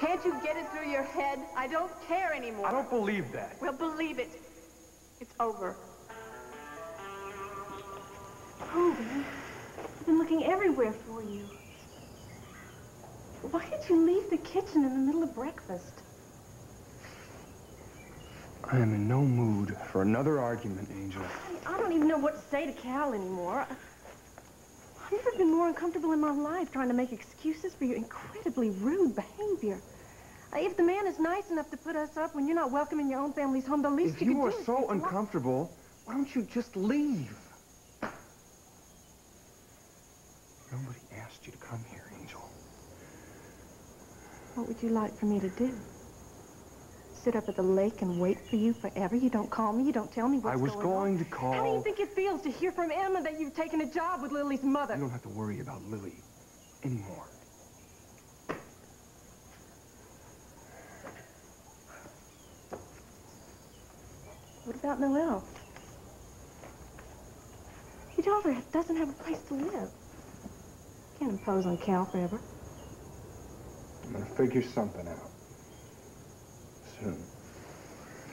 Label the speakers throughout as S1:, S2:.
S1: Can't you get it through your head? I don't care anymore.
S2: I don't believe that.
S1: Well, believe it. It's over.
S3: Hogan, I've been looking everywhere for you. Why did you leave the kitchen in the middle of breakfast?
S2: I am in no mood for another argument, Angel.
S3: I don't even know what to say to Cal anymore. I've never been more uncomfortable in my life trying to make excuses for your incredibly rude behavior. If the man is nice enough to put us up when you're not welcome in your own family's home, the least
S2: If
S3: you could
S2: you
S3: do
S2: are
S3: is...
S2: so uncomfortable, why don't you just leave? Nobody asked you to come here, Angel.
S3: What would you like for me to do? Sit up at the lake and wait for you forever? You don't call me, you don't tell me what's going on.
S2: I was going to call...
S3: How do you think it feels to hear from Emma that you've taken a job with Lily's mother?
S2: You don't have to worry about Lily anymore.
S3: What about Noelle? Your daughter doesn't have a place to live. Can't impose on Cal forever.
S2: I'm gonna figure something out. Soon.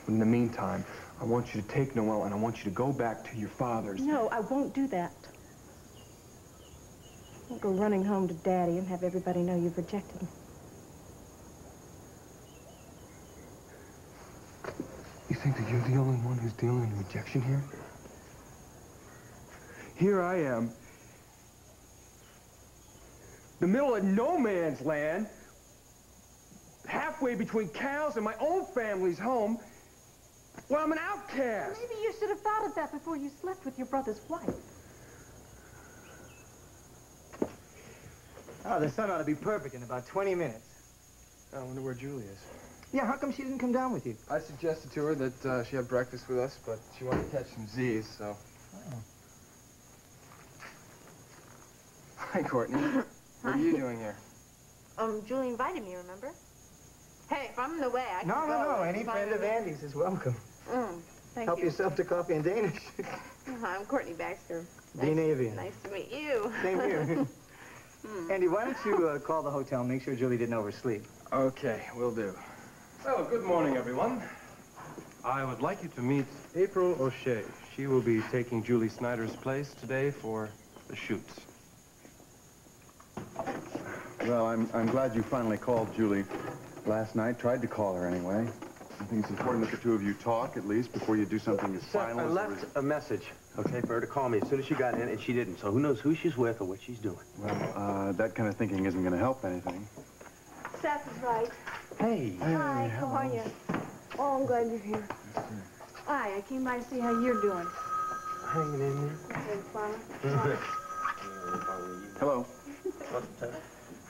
S2: But in the meantime, I want you to take Noelle and I want you to go back to your father's.
S3: No, I won't do that. I won't go running home to Daddy and have everybody know you've rejected him.
S2: You think that you're the only one who's dealing in rejection here? Here I am, the middle of no man's land, halfway between Cal's and my own family's home. Well, I'm an outcast.
S3: Maybe you should have thought of that before you slept with your brother's wife.
S4: Oh, the sun ought to be perfect in about 20 minutes.
S2: I wonder where Julie is.
S4: Yeah, how come she didn't come down with you?
S2: I suggested to her that she have breakfast with us, but she wanted to catch some Z's, so...
S4: Oh.
S2: Hi, Courtney. What are you doing here?
S1: Julie invited me, remember? Hey, if I'm in the way, I can go.
S4: No. Any friend of Andy's is welcome.
S1: Thank
S4: Help
S1: you.
S4: yourself to coffee in Danish.
S1: I'm Courtney Baxter.
S4: Dean Avian.
S1: Nice to meet you.
S4: Same here. Andy, why don't you call the hotel and make sure Julie didn't oversleep?
S2: Okay, will do.
S5: Well, good morning, everyone. I would like you to meet April O'Shea. She will be taking Julie Snyder's place today for the shoots.
S6: Well, I'm glad you finally called Julie last night. Tried to call her anyway. I think it's important that the two of you talk, at least, before you do something as final
S7: I
S6: as...
S7: left a message, okay, for her to call me as soon as she got in, and she didn't. So who knows who she's with or what she's doing.
S6: Well, that kind of thinking isn't going to help anything.
S3: Seth is right.
S7: Hey.
S3: Hi, how are you? Oh, I'm glad you're here. Hi, I came by to see how you're doing.
S7: Hanging in there.
S6: Hello.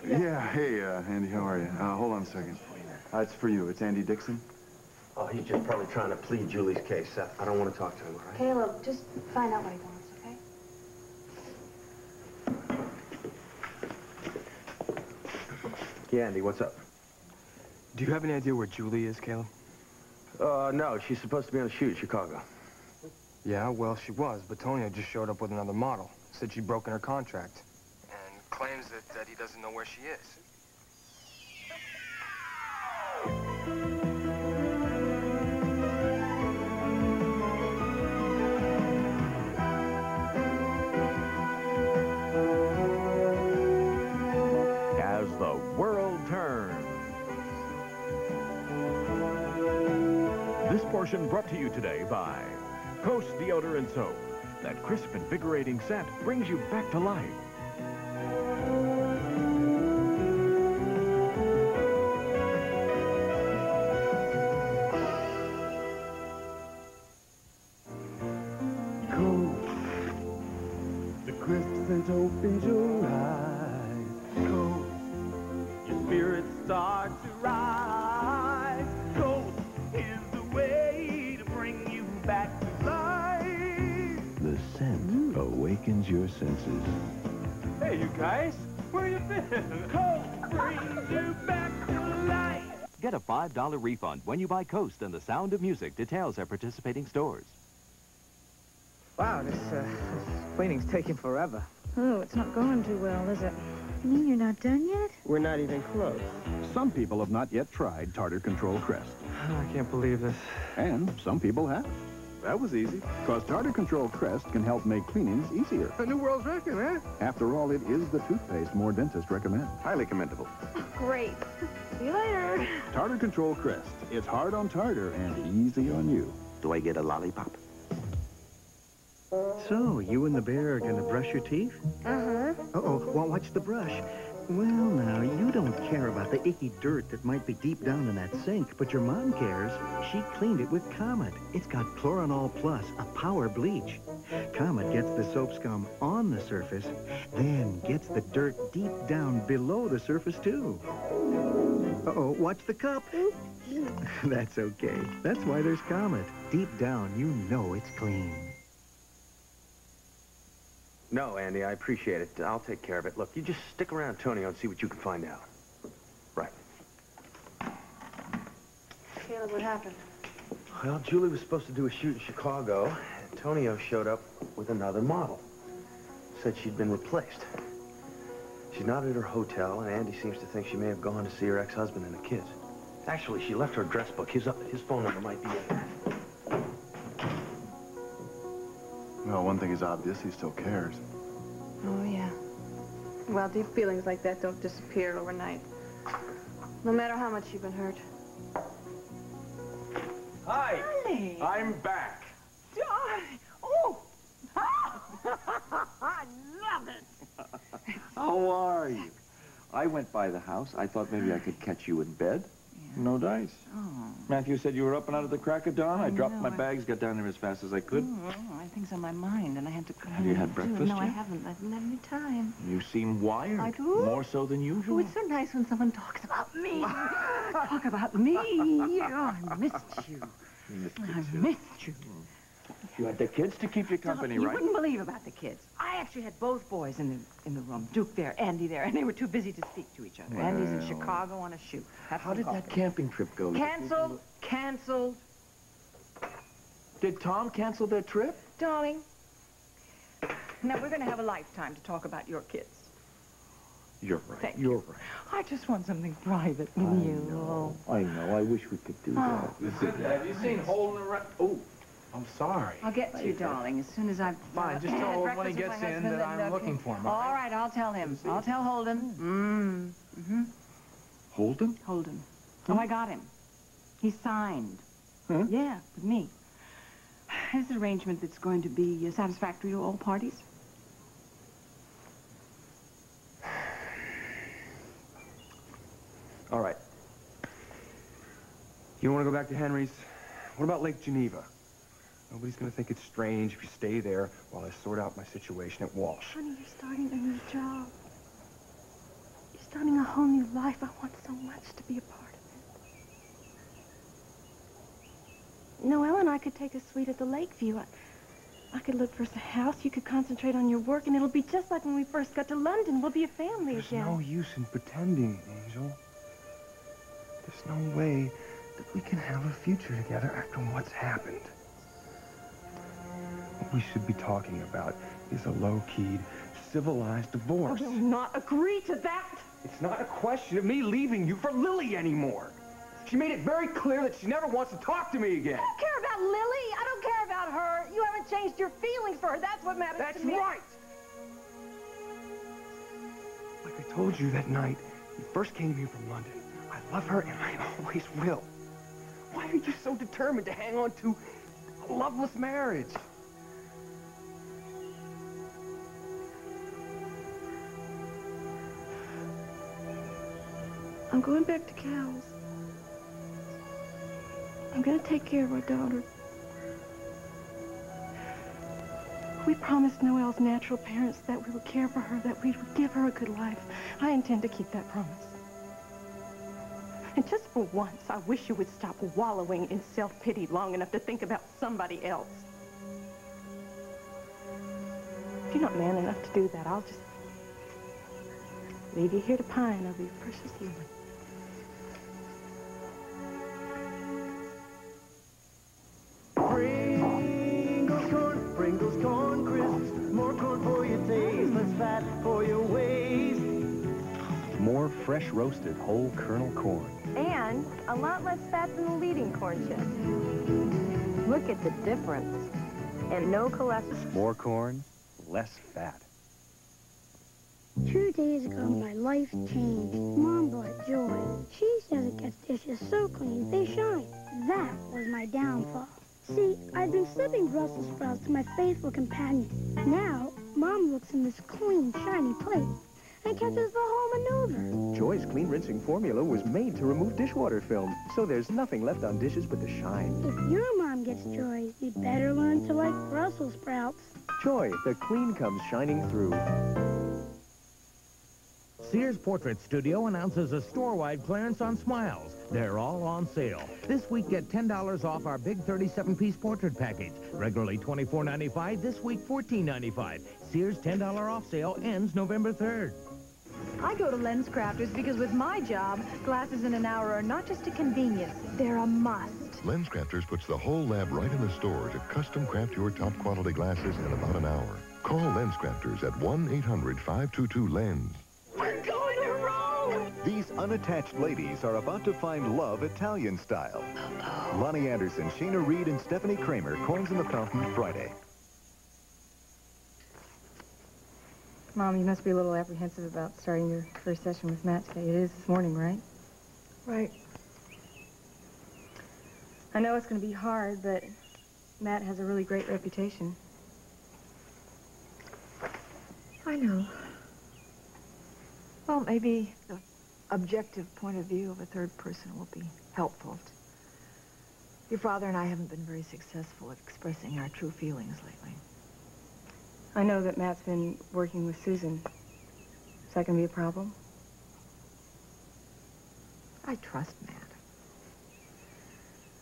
S6: Yeah, hey, Andy, how are you? Hold on a second. It's for you. It's Andy Dixon.
S7: Oh, he's just probably trying to plead Julie's case, Seth. I don't want to talk to him, all right?
S3: Caleb, just find out what he wants, okay?
S7: Yeah, Andy, what's up?
S2: Do you have any idea where Julie is, Caleb?
S7: No, she's supposed to be on a shoot in Chicago.
S2: Yeah, well, she was, but Tonya just showed up with another model. Said she'd broken her contract. And claims that he doesn't know where she is.
S8: As the world turns. This portion brought to you today by Coast Deodorant Soap. That crisp, invigorating scent brings you back to life.
S2: Coast, the crisp scent opens your eyes. Coast, your spirits start to rise. Coast is the way to bring you back to life.
S8: The scent awakens your senses.
S5: Hey, you guys. Where you been?
S2: Coast brings you back to life.
S8: Get a $5 refund when you buy Coast and The Sound of Music. Details at participating stores.
S4: Wow, this cleaning's taking forever.
S3: Oh, it's not going too well, is it?
S9: You mean you're not done yet?
S4: We're not even close.
S8: Some people have not yet tried Tartar Control Crest.
S5: I can't believe this.
S8: And some people have.
S6: That was easy.
S8: Because Tartar Control Crest can help make cleanings easier.
S6: A new world's record, eh?
S8: After all, it is the toothpaste more dentists recommend.
S6: Highly commendable.
S3: Great. See you later.
S8: Tartar Control Crest. It's hard on tartar and easy on you.
S7: Do I get a lollipop?
S9: So, you and the bear are gonna brush your teeth?
S3: Uh-huh.
S9: Uh-oh, well, watch the brush. Well, now, you don't care about the icky dirt that might be deep down in that sink, but your mom cares. She cleaned it with Comet. It's got Chloranol Plus, a power bleach. Comet gets the soap scum on the surface, then gets the dirt deep down below the surface, too. Uh-oh, watch the cup. That's okay. That's why there's Comet. Deep down, you know it's clean.
S7: No, Andy, I appreciate it. I'll take care of it. Look, you just stick around, Antonio, and see what you can find out. Right.
S3: Caleb, what happened?
S7: Well, Julie was supposed to do a shoot in Chicago. Antonio showed up with another model. Said she'd been replaced. She's not at her hotel, and Andy seems to think she may have gone to see her ex-husband and the kids. Actually, she left her address book. His phone number might be in there.
S6: Well, one thing is obvious. He still cares.
S1: Oh, yeah. Well, deep feelings like that don't disappear overnight. No matter how much you've been hurt.
S5: Hi.
S3: Honey.
S5: I'm back.
S3: Oh! I love it!
S10: How are you? I went by the house. I thought maybe I could catch you in bed. Yeah. No dice.
S11: Oh.
S10: Matthew said you were up and out of the crack of dawn. I dropped my
S11: know.
S10: bags, got down there as fast as I could.
S11: Oh, I had things on my mind, and I had to come
S10: Have you had breakfast
S11: No, I
S10: yet?
S11: haven't. I haven't had any time.
S10: You seem wired.
S11: I do?
S10: More so than usual.
S11: Oh, it's so nice when someone talks about me. Talk about me. Oh, I missed you. I missed you.
S10: You had the kids to keep you company,
S11: You
S10: right?
S11: wouldn't believe about the kids. I actually had both boys in the room. Duke there, Andy there, and they were too busy to speak to each other.
S10: Well.
S11: Andy's in Chicago on a shoot.
S10: How did that camping trip go?
S11: Canceled. Canceled.
S10: Did Tom cancel their trip?
S11: Darling, now we're going to have a lifetime to talk about your kids.
S10: You're right.
S11: Thank
S10: You're
S11: you.
S10: right.
S11: I just want something private with you.
S10: I know. I wish we could do that.
S5: Listen, have you seen Holden around? Oh, I'm sorry.
S11: I'll get to you, darling, as soon as I've...
S5: Fine, just tell Holden when he gets in that I'm looking for him.
S11: All right, I'll tell him. I'll tell Holden.
S10: Holden?
S11: Holden. Oh, I got him. He signed.
S10: Huh?
S11: Yeah, with me. It's an arrangement that's going to be satisfactory to all parties.
S5: All right. You want to go back to Henry's? What about Lake Geneva? Nobody's going to think it's strange if you stay there while I sort out my situation at Walsh.
S3: Honey, you're starting a new job. You're starting a whole new life. I want so much to be a part of it. Noelle and I could take a suite at the Lakeview. I could look for us a house. You could concentrate on your work, and it'll be just like when we first got to London. We'll be a family again.
S5: There's no use in pretending, Angel. There's no way that we can have a future together after what's happened. What we should be talking about is a low-keyed, civilized divorce.
S3: I will not agree to that.
S5: It's not a question of me leaving you for Lily anymore. She made it very clear that she never wants to talk to me again.
S3: I don't care about Lily. I don't care about her. You haven't changed your feelings for her. That's what matters
S5: That's
S3: to me.
S5: right. Like I told you that night, you first came here from London. I love her, and I always will. Why are you so determined to hang on to a loveless marriage?
S3: I'm going back to Cal's. I'm going to take care of our daughter. We promised Noelle's natural parents that we would care for her, that we would give her a good life. I intend to keep that promise. And just for once, I wish you would stop wallowing in self-pity long enough to think about somebody else. If you're not man enough to do that, I'll just leave you here to pine over your precious Lily.
S2: Pringles corn crisps, more corn for your taste, less fat for your waist.
S6: More
S12: more fresh roasted whole kernel corn.
S3: And a lot less fat than the leading corn chips. Look at the difference. And no cholesterol.
S12: More corn, less fat.
S13: 2 days ago, my life changed. Mom bought Joy. She says it gets dishes so clean, they shine. That was my downfall. See, I've been slipping Brussels sprouts to my faithful companion. Now, Mom looks in this clean, shiny plate and catches the whole maneuver.
S14: Joy's clean rinsing formula was made to remove dishwater film, so there's nothing left on dishes but the shine.
S13: If your mom gets Joy, you better learn to like Brussels sprouts.
S14: Joy, the clean comes shining through.
S15: Sears Portrait Studio announces a store-wide clearance on smiles. They're all on sale. This week, get $10 off our big 37-piece portrait package. Regularly $24.95, this week $14.95. Sears $10 off sale ends November 3rd.
S16: I go to Lens Crafters because with my job, glasses in an hour are not just a convenience, they're a must.
S17: Lens Crafters puts the whole lab right in the store to custom craft your top quality glasses in about an hour. Call Lens Crafters at 1-800-522-LENS.
S13: We're going to Rome!
S18: These unattached ladies are about to find love Italian style. Lonnie Anderson, Shayna Reed, and Stephanie Kramer, Coins in the Fountain, Friday.
S19: Mom, you must be a little apprehensive about starting your first session with Matt today. It is this morning, right?
S3: Right.
S19: I know it's going to be hard, but Matt has a really great reputation.
S20: I know. Well, maybe the objective point of view of a third person will be helpful. Your father and I haven't been very successful at expressing our true feelings lately.
S19: I know that Matt's been working with Susan. Is that going to be a problem?
S20: I trust Matt.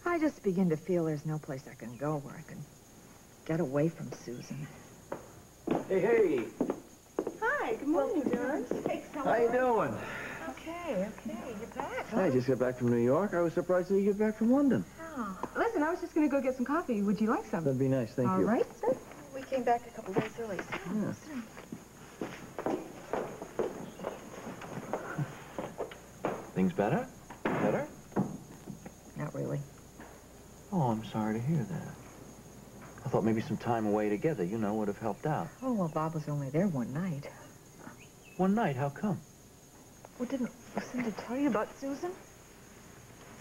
S20: I just begin to feel there's no place I can go where I can get away from Susan.
S7: Hey, hey.
S3: Hi, good morning, John.
S7: How you doing?
S20: Okay, you're back.
S7: I just got back from New York. I was surprised that you get back from London.
S19: Oh. Listen, I was just going to go get some coffee. Would you like some?
S7: That'd be nice, thank you.
S19: All right, sir.
S20: We came back a couple days early.
S7: Yeah. Things better? Better?
S20: Not really.
S7: Oh, I'm sorry to hear that. I thought maybe some time away together, you know, would have helped out.
S20: Oh, well, Bob was only there one night.
S7: One night? How come?
S20: Well, didn't Lucinda tell you about Susan?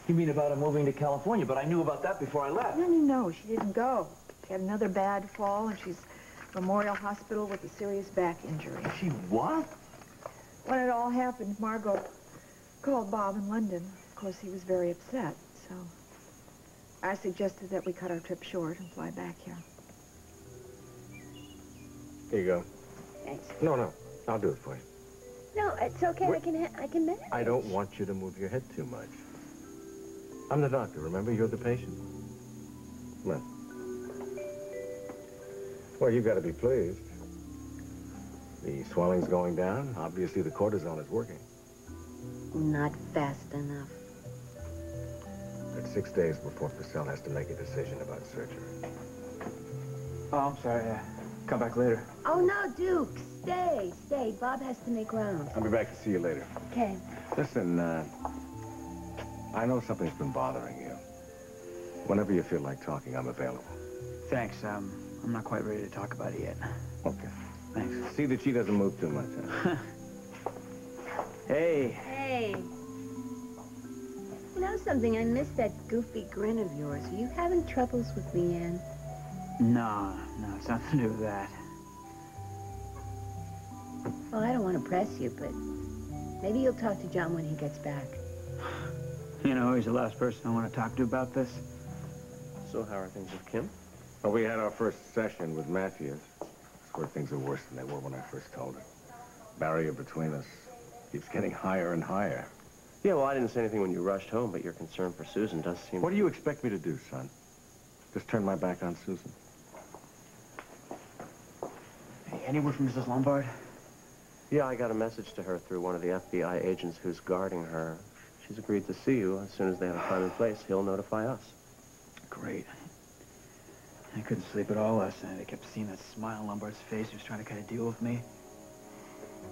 S7: You mean about her moving to California, but I knew about that before I left.
S20: No, she didn't go. She had another bad fall, and she's Memorial Hospital with a serious back injury.
S7: She what?
S20: When it all happened, Margot called Bob in London. Of course, he was very upset, so I suggested that we cut our trip short and fly back here.
S5: Here you go.
S13: Thanks.
S5: No, I'll do it for you.
S13: No, it's okay. I can manage.
S5: I don't want you to move your head too much. I'm the doctor, remember? You're the patient. Come on. Well, you've got to be pleased. The swelling's going down. Obviously, the cortisone is working.
S11: Not fast enough.
S5: It's 6 days before Purcell has to make a decision about surgery.
S4: Oh, I'm sorry. Come back later.
S11: Oh, no, Duke. Stay. Bob has to make rounds.
S5: I'll be back to see you later.
S11: Okay.
S5: Listen, I know something's been bothering you. Whenever you feel like talking, I'm available.
S4: Thanks. I'm not quite ready to talk about it yet.
S5: Okay.
S4: Thanks.
S5: See that she doesn't move too much, huh?
S4: Hey.
S11: Hey. You know something? I miss that goofy grin of yours. Are you having troubles with Leanne?
S4: No, it's nothing to do with that.
S11: Well, I don't want to press you, but maybe you'll talk to John when he gets back.
S4: You know, he's the last person I want to talk to about this.
S7: So how are things with Kim?
S5: Well, we had our first session with Matthews. I swear things are worse than they were when I first told her. Barrier between us keeps getting higher and higher.
S7: Yeah, well, I didn't say anything when you rushed home, but your concern for Susan does seem...
S5: What do you expect me to do, son? Just turn my back on Susan?
S4: Hey, any word from Mrs. Lombard?
S7: Yeah, I got a message to her through one of the FBI agents who's guarding her. She's agreed to see you. As soon as they have a time and place, he'll notify us.
S4: Great. I couldn't sleep at all last night. I kept seeing that smile on Lombard's face. He was trying to cut a deal with me.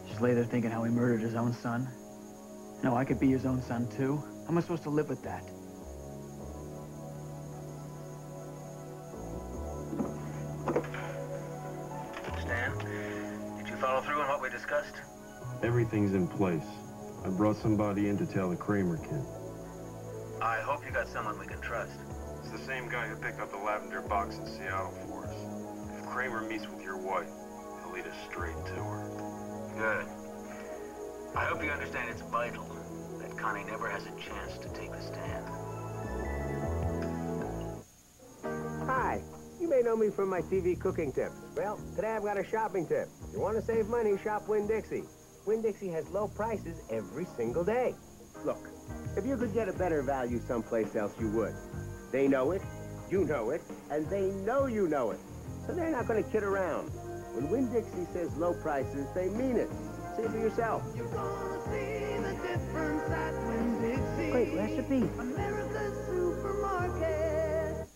S4: Just lay there thinking how he murdered his own son. No, I could be his own son, too. How am I supposed to live with that?
S7: Stan, did you follow through on what we discussed?
S2: Everything's in place. I brought somebody in to tell the Kramer kid.
S7: I hope you got someone we can trust.
S2: It's the same guy who picked up the lavender box in Seattle for us. If Kramer meets with your wife, he'll lead us straight to her.
S7: Good. I hope you understand it's vital that Connie never has a chance to take the stand.
S21: Hi. You may know me from my TV cooking tips. Well, today I've got a shopping tip. If you want to save money, shop Winn-Dixie. Winn-Dixie has low prices every single day. Look, if you could get a better value someplace else, you would. They know it, you know it, and they know you know it. So they're not going to kid around. When Winn-Dixie says low prices, they mean it. See it for yourself.
S22: You're gonna see the difference at Winn-Dixie.
S21: Great recipe.
S22: America's supermarket.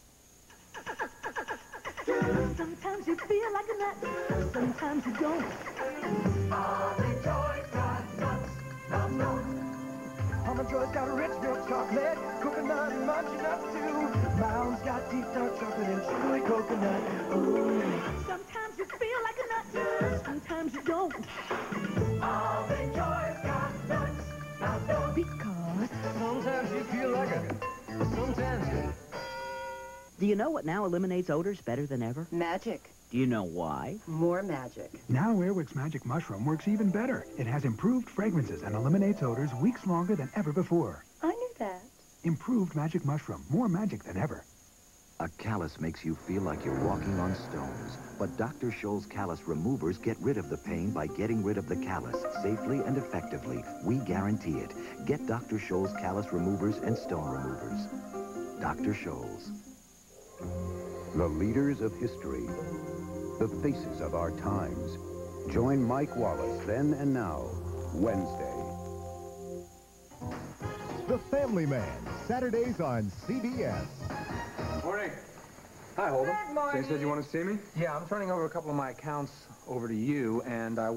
S22: Sometimes you feel like a nut, sometimes you don't. Almond Joy's got nuts, nuts, nuts. Almond Joy's got rich milk chocolate, coconut and munchy nuts too. Mounds got deep dark chocolate and chewy coconut. Ooh. Sometimes you feel like a nut, sometimes you don't. Almond Joy's got nuts, nuts, nuts. Because sometimes you feel like a nut, sometimes you.
S23: Do you know what now eliminates odors better than ever?
S24: Magic.
S23: Do you know why?
S24: More magic.
S5: Now Airwick's Magic Mushroom works even better. It has improved fragrances and eliminates odors weeks longer than ever before.
S24: I knew that.
S5: Improved Magic Mushroom. More magic than ever.
S25: A callus makes you feel like you're walking on stones. But Dr. Scholl's callus removers get rid of the pain by getting rid of the callus safely and effectively. We guarantee it. Get Dr. Scholl's callus removers and stone removers. Dr. Scholl's.
S26: The leaders of history, the faces of our times. Join Mike Wallace then and now, Wednesday.
S18: The Family Man, Saturdays on CBS.
S5: Morning. Hi, Holden.
S24: Good morning.
S5: So you said you want to see me? Yeah, I'm turning over a couple of my accounts over to you, and I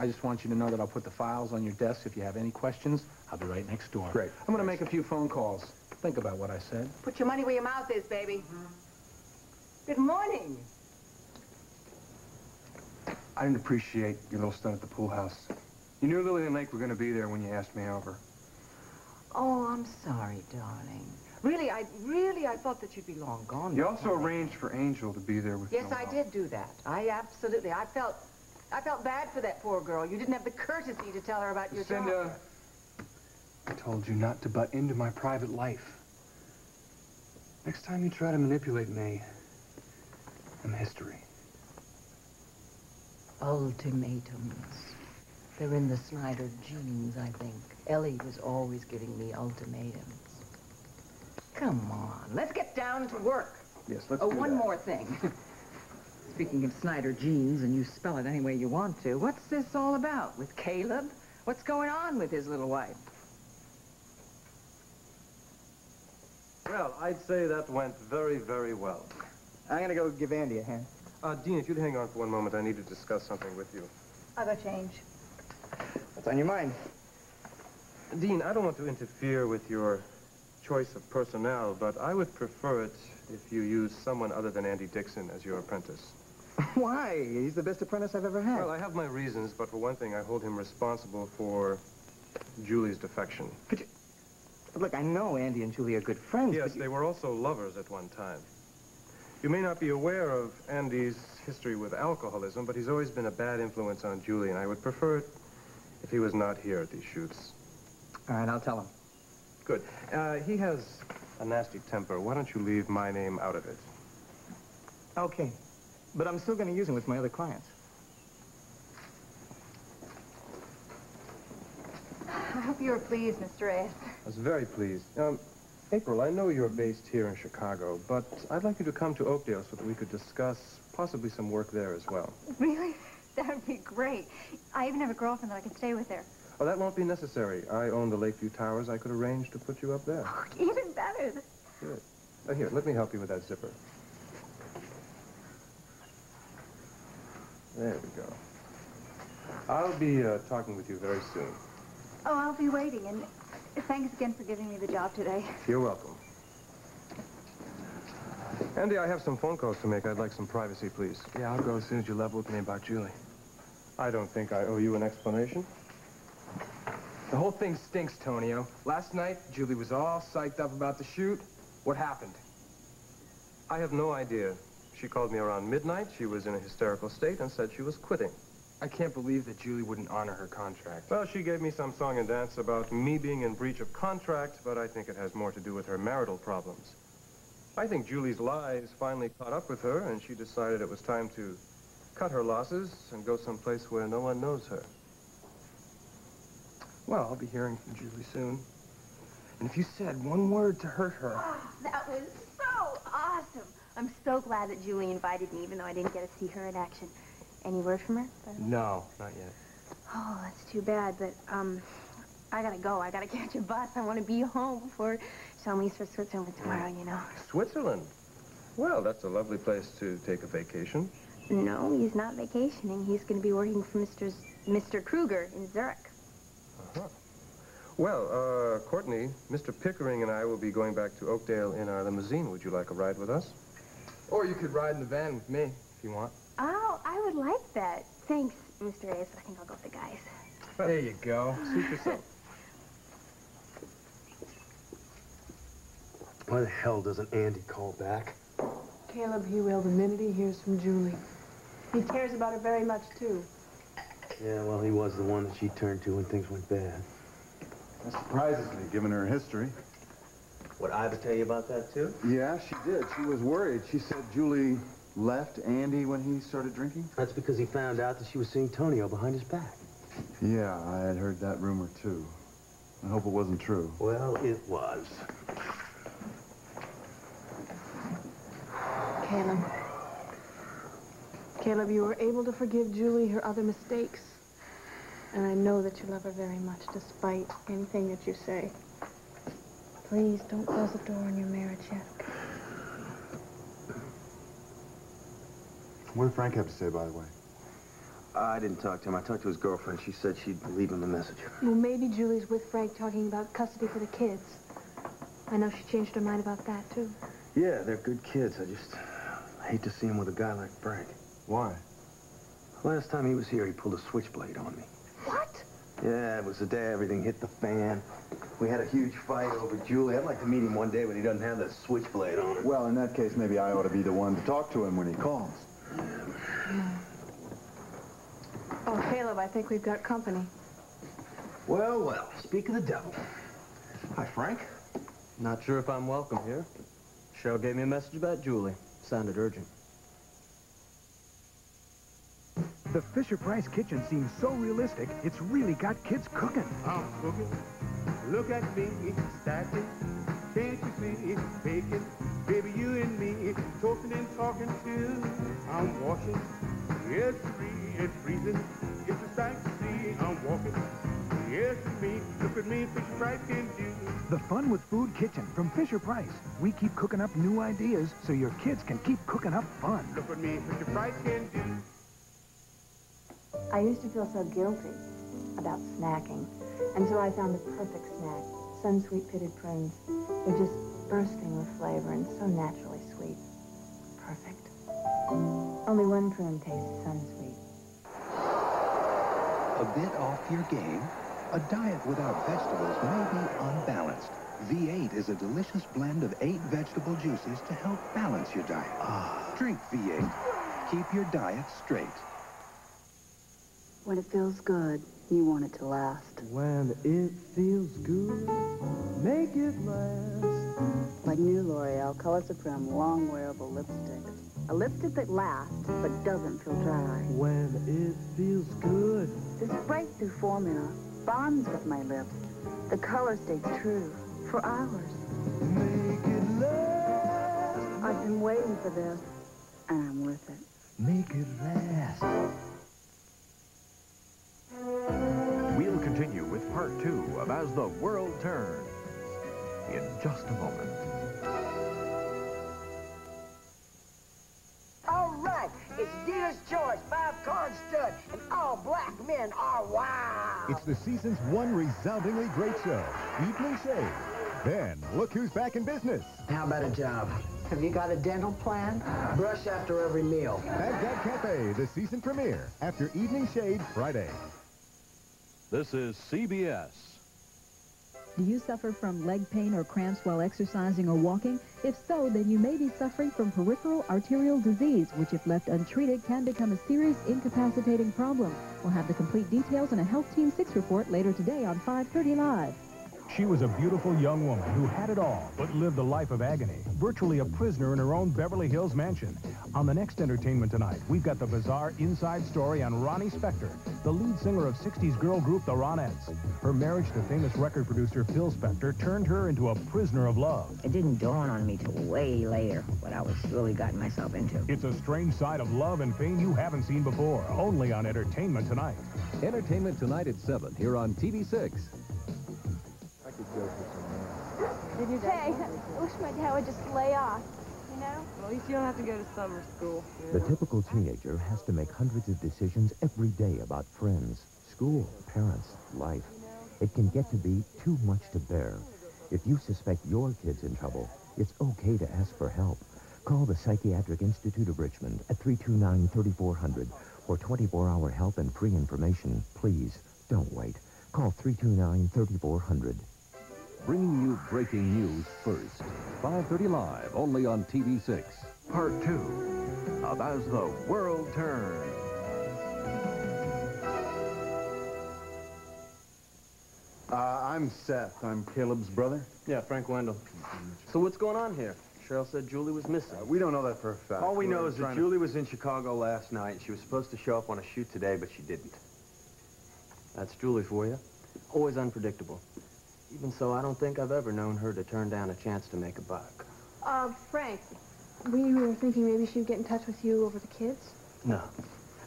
S5: just want you to know that I'll put the files on your desk. If you have any questions, I'll be right next door. Great. I'm going to make a few phone calls. Think about what I said.
S24: Put your money where your mouth is, baby. Good morning.
S5: I didn't appreciate your little stunt at the pool house. You knew Lily and Lake were going to be there when you asked me over.
S24: Oh, I'm sorry, darling. Really, I thought that you'd be long gone.
S5: You also arranged for Angel to be there with
S24: Yes, I did do that. I felt bad for that poor girl. You didn't have the courtesy to tell her about your job.
S5: I told you not to butt into my private life. Next time you try to manipulate me, I'm history.
S24: Ultimatums. They're in the Snyder genes, I think. Ellie was always giving me ultimatums. Come on, let's get down to work.
S5: Yes, let's
S24: Oh,
S5: do
S24: one
S5: that.
S24: more thing. Speaking of Snyder genes, and you spell it any way you want to, what's this all about with Caleb? What's going on with his little wife?
S27: Well, I'd say that went very, very well.
S5: I'm going to go give Andy a hand.
S27: Dean, if you'd hang on for one moment, I need to discuss something with you.
S16: I'll go change.
S5: What's on your mind?
S27: Dean, I don't want to interfere with your choice of personnel, but I would prefer it if you use someone other than Andy Dixon as your apprentice.
S5: Why? He's the best apprentice I've ever had.
S27: Well, I have my reasons, but for one thing, I hold him responsible for Julie's defection.
S5: Look, I know Andy and Julie are good friends,
S27: Yes, they were also lovers at one time. You may not be aware of Andy's history with alcoholism, but he's always been a bad influence on Julie, and I would prefer it if he was not here at these shoots.
S5: All right, I'll tell him.
S27: Good. He has a nasty temper. Why don't you leave my name out of it?
S5: Okay. But I'm still going to use him with my other clients.
S16: I hope you were pleased, Mr. S.
S27: I was very pleased. April, I know you're based here in Chicago, but I'd like you to come to Oakdale so that we could discuss possibly some work there as well.
S16: Really? That would be great. I even have a girlfriend that I can stay with there.
S27: Oh, that won't be necessary. I own the Lakeview Towers. I could arrange to put you up there.
S16: Even better.
S27: Good. Here, let me help you with that zipper. There we go. I'll be talking with you very soon.
S1: Oh, I'll be waiting, and thanks again for giving me the job today.
S27: You're welcome. Andy, I have some phone calls to make. I'd like some privacy, please.
S5: Yeah, I'll go as soon as you level with me about Julie.
S27: I don't think I owe you an explanation.
S5: The whole thing stinks, Tonio. Last night, Julie was all psyched up about the shoot. What happened?
S27: I have no idea. She called me around midnight. She was in a hysterical state and said she was quitting.
S5: I can't believe that Julie wouldn't honor her contract.
S27: Well, she gave me some song and dance about me being in breach of contract, but I think it has more to do with her marital problems. I think Julie's lies finally caught up with her, and she decided it was time to cut her losses and go someplace where no one knows her.
S5: Well, I'll be hearing from Julie soon. And if you said one word to hurt her...
S1: Oh, that was so awesome. I'm so glad that Julie invited me, even though I didn't get to see her in action. Any word from her?
S5: No, not yet.
S1: Oh, that's too bad, but, I gotta go. I gotta catch a bus. I want to be home before Sean leaves for Switzerland tomorrow, you know.
S27: Switzerland? Well, that's a lovely place to take a vacation.
S1: No, he's not vacationing. He's going to be working for Mr. Kruger in Zurich.
S27: Uh-huh. Well, Courtney, Mr. Pickering and I will be going back to Oakdale in our limousine. Would you like a ride with us?
S5: Or you could ride in the van with me, if you want.
S1: Oh, I would like that. Thanks, Mr. Ace. I think I'll go with the guys.
S5: There you go.
S27: Suit yourself.
S7: Why the hell doesn't Andy call back?
S3: Caleb, he will the minute he hears from Julie. He cares about her very much, too.
S7: Yeah, well, he was the one that she turned to when things went bad.
S6: That surprises me, given her history.
S7: What, Iva tell you about that, too?
S6: Yeah, she did. She was worried. She said Julie left Andy when he started drinking?
S7: That's because he found out that she was seeing Tonio behind his back.
S6: Yeah, I had heard that rumor, too. I hope it wasn't true.
S7: Well, it was.
S3: Caleb. Caleb, you were able to forgive Julie her other mistakes. And I know that you love her very much, despite anything that you say. Please, don't close the door on your marriage yet.
S6: What did Frank have to say, by the way?
S7: I didn't talk to him. I talked to his girlfriend. She said she'd leave him a message.
S3: Well, maybe Julie's with Frank talking about custody for the kids. I know she changed her mind about that, too.
S7: Yeah, they're good kids. I just hate to see him with a guy like Frank.
S6: Why?
S7: Last time he was here, he pulled a switchblade on me.
S3: What?
S7: Yeah, it was the day everything hit the fan. We had a huge fight over Julie. I'd like to meet him one day when he doesn't have that switchblade on him.
S6: Well, in that case, maybe I ought to be the one to talk to him when he calls.
S3: Oh, Caleb, I think we've got company.
S7: Well, well, speak of the devil. Hi, Frank. Not sure if I'm welcome here. Cheryl gave me a message about Julie. Sounded urgent.
S8: The Fisher-Price kitchen seems so realistic, it's really got kids cooking.
S2: I'm cooking. Look at me, stacking. Can't you see it's baking? Baby, you and me, toasting and talking too. I'm washing. Yes, it's freezing. It's a sight to see. I'm walking. Yes, it's me. Look at me, Fisher-Price can do.
S8: The Fun with Food Kitchen from Fisher-Price. We keep cooking up new ideas so your kids can keep cooking up fun.
S2: Look at me, Fisher-Price can do.
S9: I used to feel so guilty about snacking until I found the perfect snack. Sun-sweet pitted prunes. They're just bursting with flavor and so naturally sweet. Perfect. Only one prune tastes sun-sweet.
S10: A bit off your game? A diet without vegetables may be unbalanced. V8 is a delicious blend of 8 vegetable juices to help balance your diet. Drink V8. Keep your diet straight.
S9: When it feels good, you want it to last.
S2: When it feels good, make it last.
S9: Like new L'Oreal Color Supreme Long Wearable Lipstick. A lipstick that lasts, but doesn't feel dry.
S2: When it feels good.
S9: This breakthrough formula bonds with my lips. The color stays true for hours.
S2: Make it last.
S9: I've been waiting for this, and I'm worth it.
S2: Make it last.
S12: We'll continue with part 2 of As the World Turns in just a moment.
S22: All right, it's dealer's choice. 5 cards to good, and all black men are wild.
S18: It's the season's one resoundingly great show, Evening Shade. Then, look who's back in business.
S22: How about a job? Have you got a dental plan? Brush after every meal.
S18: Baghdad Cafe, the season premiere, after Evening Shade Friday.
S12: This is CBS.
S16: Do you suffer from leg pain or cramps while exercising or walking? If so, then you may be suffering from peripheral arterial disease, which if left untreated can become a serious incapacitating problem. We'll have the complete details in a Health Team 6 report later today on 5:30 Live.
S8: She was a beautiful young woman who had it all, but lived a life of agony, virtually a prisoner in her own Beverly Hills mansion. On the next Entertainment Tonight, we've got the bizarre inside story on Ronnie Spector, the lead singer of 60s girl group The Ronettes. Her marriage to famous record producer Phil Spector turned her into a prisoner of love.
S11: It didn't dawn on me till way later what I was really gotten myself into.
S8: It's a strange side of love and pain you haven't seen before, only on Entertainment Tonight.
S12: Entertainment Tonight at 7 here on TV6.
S1: Hey, I wish my dad would just lay off, you know?
S3: Well, at least you don't have to go to summer school.
S13: The typical teenager has to make hundreds of decisions every day about friends, school, parents, life. It can get to be too much to bear. If you suspect your kid's in trouble, it's okay to ask for help. Call the Psychiatric Institute of Richmond at 329-3400 for 24-hour help and free information. Please, don't wait. Call 329-3400.
S12: Bringing you breaking news first. 5:30 Live, only on TV6. Part 2 of As the World Turns.
S6: I'm Seth. I'm Caleb's brother.
S7: Yeah, Frank Wendell. So what's going on here? Cheryl said Julie was missing.
S6: We don't know that for a fact.
S7: All we know
S6: We're
S7: is that
S6: trying
S7: Julie was in Chicago last night, and she was supposed to show up on a shoot today, but she didn't. That's Julie for you. Always unpredictable. Even so, I don't think I've ever known her to turn down a chance to make a buck.
S1: Frank, we were thinking maybe she'd get in touch with you over the kids?
S7: No.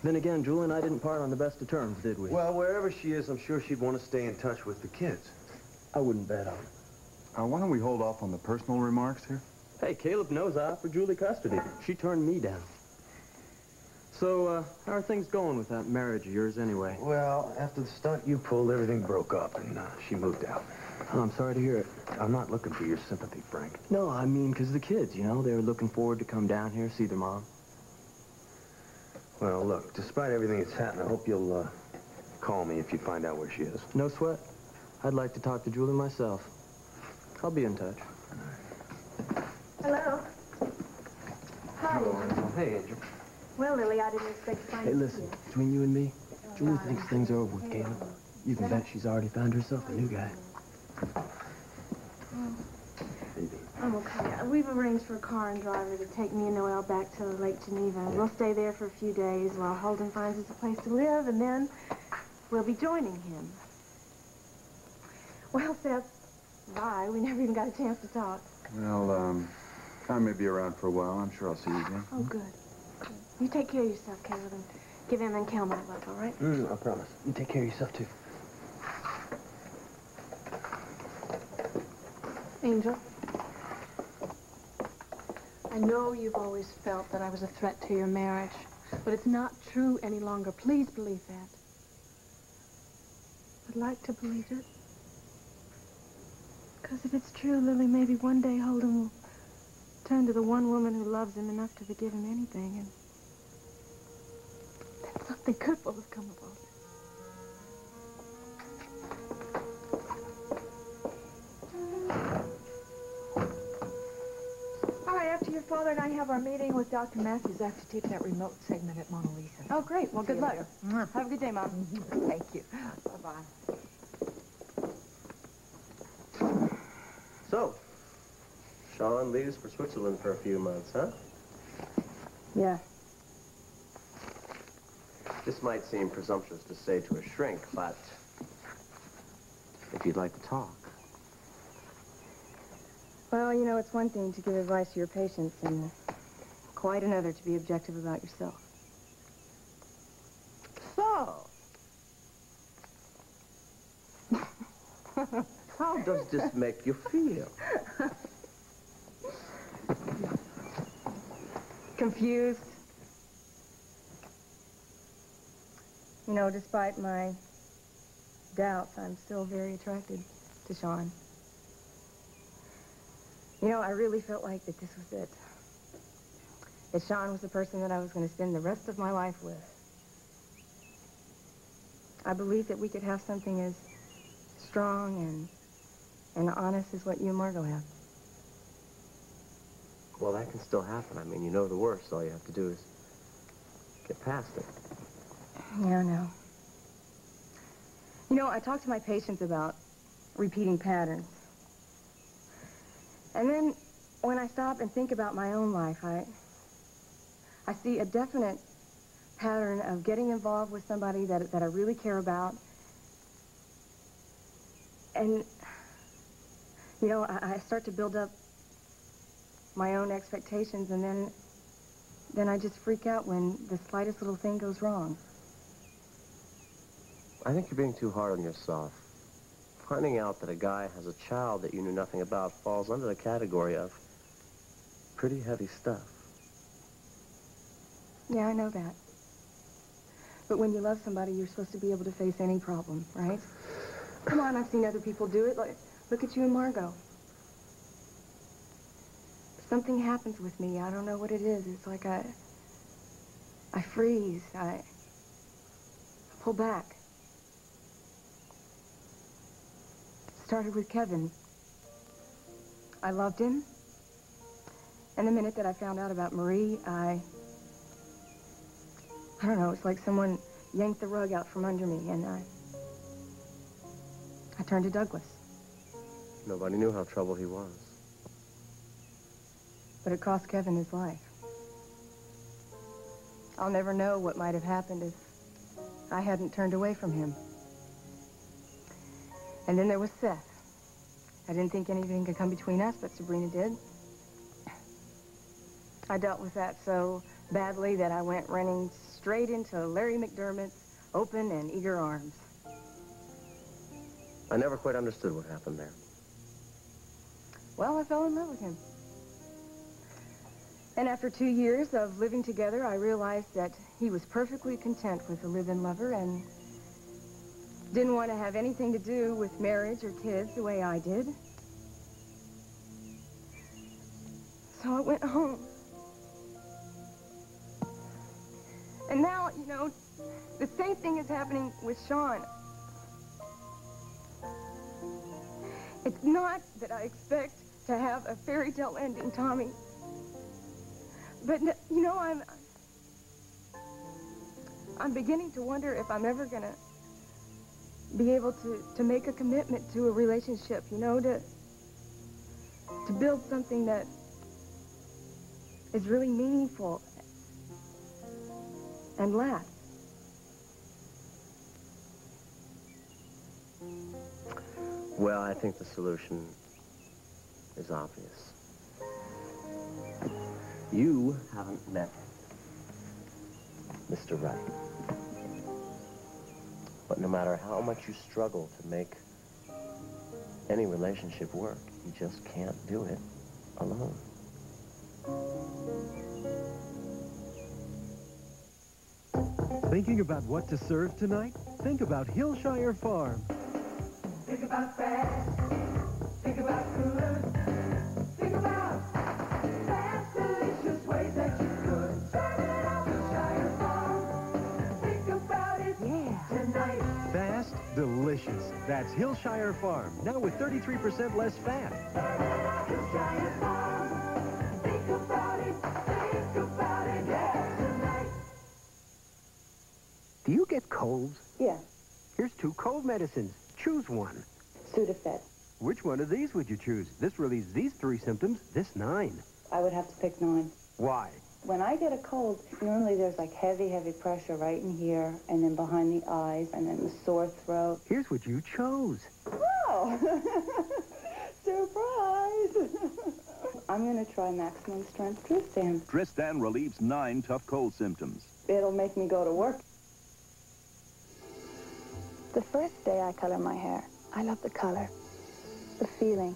S7: Then again, Julie and I didn't part on the best of terms, did we? Well, wherever she is, I'm sure she'd want to stay in touch with the kids. I wouldn't bet on it.
S6: Why don't we hold off on the personal remarks here?
S7: Hey, Caleb knows I offered Julie custody. She turned me down. So, how are things going with that marriage of yours anyway? Well, after the stunt you pulled, everything broke up, and she moved out. Oh, I'm sorry to hear it. I'm not looking for your sympathy, Frank. No, I mean, because the kids, you know, they were looking forward to come down here, see their mom. Well, look, despite everything that's happened, I hope you'll, call me if you find out where she is. No sweat. I'd like to talk to Julie myself. I'll be in touch.
S1: Hello. Hi.
S7: Hello. Hey, Angel.
S1: Well, Lily, I didn't expect to find
S7: Hey,
S1: you
S7: listen,
S1: here.
S7: between you and me, Julie thinks things are over with Caleb. You can bet she's already found herself a new guy.
S1: I'm okay. We've arranged for a car and driver to take me and Noel back to Lake Geneva. We'll stay there for a few days while Holden finds us a place to live, and then we'll be joining him. Well, Seth, bye. We never even got a chance to talk.
S6: Well, I may be around for a while. I'm sure I'll see you again.
S1: Oh, good. You take care of yourself, Caleb, and give him and Cal my love, all right?
S7: I promise. You take care of yourself, too.
S1: Angel, I know you've always felt that I was a threat to your marriage, but it's not true any longer. Please believe that. I'd like to believe it. Because if it's true, Lily, maybe one day Holden will turn to the one woman who loves him enough to forgive him anything, and then something good will have come about it.
S16: All right, after your father and I have our meeting with Dr. Matthews, I have to tape that remote segment at Mona Lisa. Oh, great. Well, See good you luck. later.
S3: Have a good day, Mom.
S16: Thank you. Bye-bye.
S7: So, Sean leaves for Switzerland for a few months, huh?
S1: Yeah.
S7: This might seem presumptuous to say to a shrink, but if you'd like to talk.
S1: Well, you know, it's one thing to give advice to your patients and quite another to be objective about yourself.
S7: So, how does this make you feel?
S1: Confused.
S3: You know, despite my doubts, I'm still very attracted to Sean. You know, I really felt like that this was it. That Sean was the person that I was going to spend the rest of my life with. I believed that we could have something as strong and honest as what you and Margot have.
S4: Well, that can still happen. I mean, you know the worst. All you have to do is get past it.
S3: Yeah, I know. You know, I talk to my patients about repeating patterns. And then when I stop and think about my own life, I see a definite pattern of getting involved with somebody that I really care about. And, you know, I start to build up my own expectations, and then I just freak out when the slightest little thing goes wrong.
S4: I think you're being too hard on yourself. Finding out that a guy has a child that you knew nothing about falls under the category of pretty heavy stuff.
S3: Yeah, I know that. But when you love somebody, you're supposed to be able to face any problem, right? Come on, I've seen other people do it. Like, look at you and Margot. Something happens with me. I don't know what it is. It's like I freeze. I pull back. Started with Kevin. I loved him. And the minute that I found out about Marie, I don't know, it's like someone yanked the rug out from under me, and I turned to Douglas.
S4: Nobody knew how troubled he was.
S3: But it cost Kevin his life. I'll never know what might have happened if I hadn't turned away from him. And then there was Seth. I didn't think anything could come between us, but Sabrina did. I dealt with that so badly that I went running straight into Larry McDermott's open and eager arms.
S4: I never quite understood what happened there.
S3: Well, I fell in love with him. And after 2 years of living together, I realized that he was perfectly content with a live-in lover and didn't want to have anything to do with marriage or kids the way I did. So I went home. And now, you know, the same thing is happening with Sean. It's not that I expect to have a fairy tale ending, Tommy. But, you know, I'm beginning to wonder if I'm ever going to be able to make a commitment to a relationship, you know, to build something that is really meaningful and lasts.
S4: Well, I think the solution is obvious. You haven't met Mr. Right. But no matter how much you struggle to make any relationship work, you just can't do it alone.
S14: Thinking about what to serve tonight? Think about Hillshire Farm.
S22: Think about fast. Think about good. Think about fast, delicious ways that you could serve it at Hillshire Farm. Think about it tonight.
S14: Fast, delicious. That's Hillshire Farm, now with 33% less fat.
S22: Hillshire Farm. Think about it. Think about it, yeah, tonight.
S15: Do you get colds?
S9: Yeah.
S15: Here's 2 cold medicines. Choose one.
S9: Sudafed.
S15: Which one of these would you choose? This relieves these 3 symptoms, this 9.
S9: I would have to pick 9.
S15: Why?
S9: When I get a cold, normally there's like heavy, heavy pressure right in here, and then behind the eyes, and then the sore throat.
S15: Here's what you chose.
S9: Oh! Surprise! I'm going to try maximum strength Tristan.
S17: Tristan relieves 9 tough cold symptoms.
S9: It'll make me go to work. The first day I color my hair, I love the color, the feeling.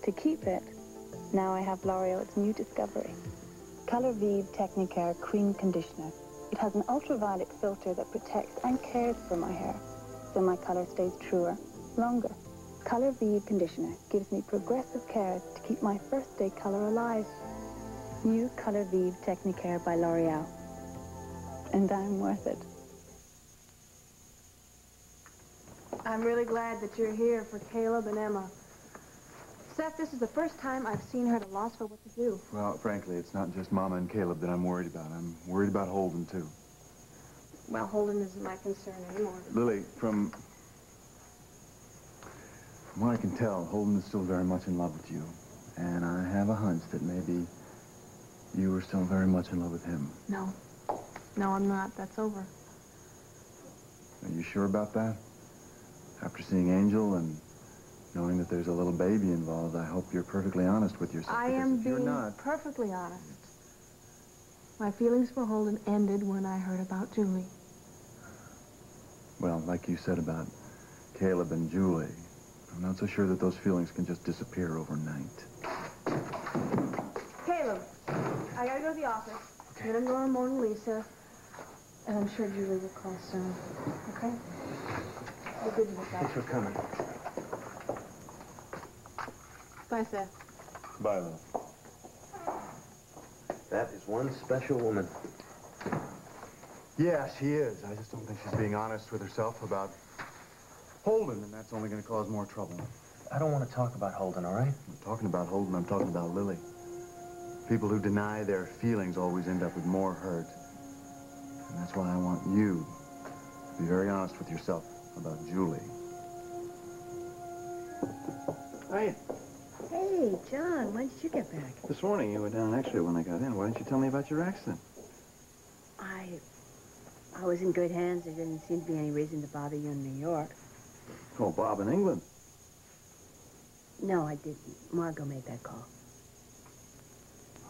S9: To keep it, now I have L'Oreal's new discovery, Color Vive Technicare Cream Conditioner. It
S19: It has an ultraviolet filter that protects and cares for my hair, so my color stays truer, longer. Color Vive conditioner gives me progressive care to keep my first day color alive. New Color Vive Technicare by L'Oreal. And I'm worth it.
S1: I'm really glad that you're here for Caleb and Emma. Seth, this is the first time I've seen her at a loss for what to do.
S6: Well, frankly, it's not just Mama and Caleb that I'm worried about. I'm worried about Holden, too.
S1: Well, Holden isn't my concern anymore.
S6: Lily, from what I can tell, Holden is still very much in love with you. And I have a hunch that maybe you were still very much in love with him.
S1: No. No, I'm not. That's over.
S6: Are you sure about that? After seeing Angel and knowing that there's a little baby involved, I hope you're perfectly honest with yourself.
S1: I am being perfectly honest. My feelings for Holden ended when I heard about Julie.
S6: Well, like you said about Caleb and Julie, I'm not so sure that those feelings can just disappear overnight.
S1: Caleb, I gotta go to the office. Then I'm going to Mona Lisa. And I'm sure Julie will call soon. Okay? You're good to look out.
S7: Thanks for coming.
S1: Bye, Seth.
S7: Bye, Lil. That is one special woman.
S6: Yeah, she is. I just don't think she's being honest with herself about Holden, and that's only going to cause more trouble.
S7: I don't want to talk about Holden, all right?
S6: I'm talking about Holden, I'm talking about Lily. People who deny their feelings always end up with more hurt. And that's why I want you to be very honest with yourself about Julie.
S20: Hi.
S11: Hey, John, when did you get back?
S20: This morning you were down an X-ray when I got in. Why didn't you tell me about your accident?
S11: I was in good hands. There didn't seem to be any reason to bother you in New York.
S20: Call Bob in England.
S11: No, I didn't. Margot made that call.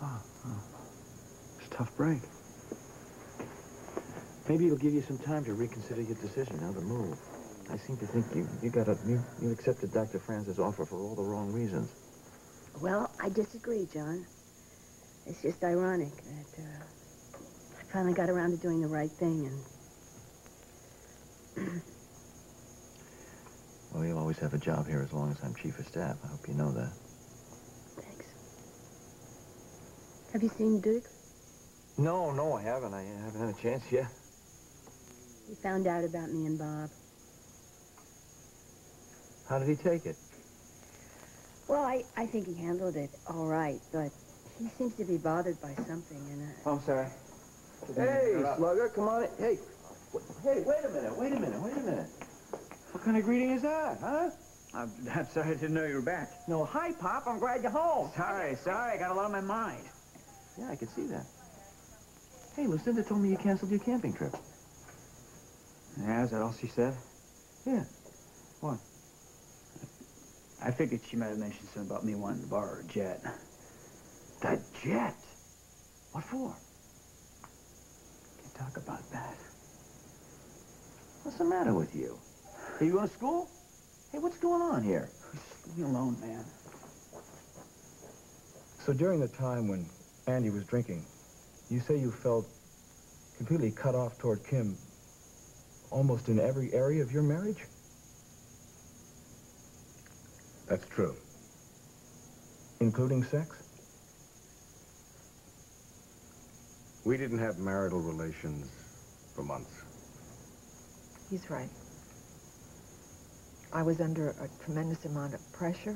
S20: Oh. It's a tough break. Maybe it'll give you some time to reconsider your decision now to move. I seem to think you accepted Dr. Franz's offer for all the wrong reasons.
S11: Well, I disagree, John. It's just ironic that I finally got around to doing the right thing and...
S20: Well, you'll always have a job here as long as I'm chief of staff. I hope you know that.
S11: Thanks. Have you seen Duke?
S20: No, I haven't. I haven't had a chance yet.
S11: He found out about me and Bob.
S20: How did he take it?
S11: Well, I think he handled it all right, but he seems to be bothered by something, and
S20: Oh, I'm sorry. Hey, Slugger, come on in. Hey, wait a minute. What kind of greeting is that, huh?
S21: I'm sorry I didn't know you were back.
S20: No, hi, Pop. I'm glad you're home.
S21: Sorry. I got a lot on my mind.
S20: Yeah, I can see that. Hey, Lucinda told me you canceled your camping trip.
S21: Yeah, is that all she said?
S20: Yeah. What?
S21: I figured she might have mentioned something about me wanting to borrow her jet.
S20: The jet? What for?
S21: Can't talk about that.
S20: What's the matter with you? Are you going to school? Hey, what's going on here?
S21: Leave me alone, man.
S5: So during the time when Andy was drinking, you say you felt completely cut off toward Kim almost in every area of your marriage? That's true. Including sex?
S23: We didn't have marital relations for months.
S24: He's right. I was under a tremendous amount of pressure,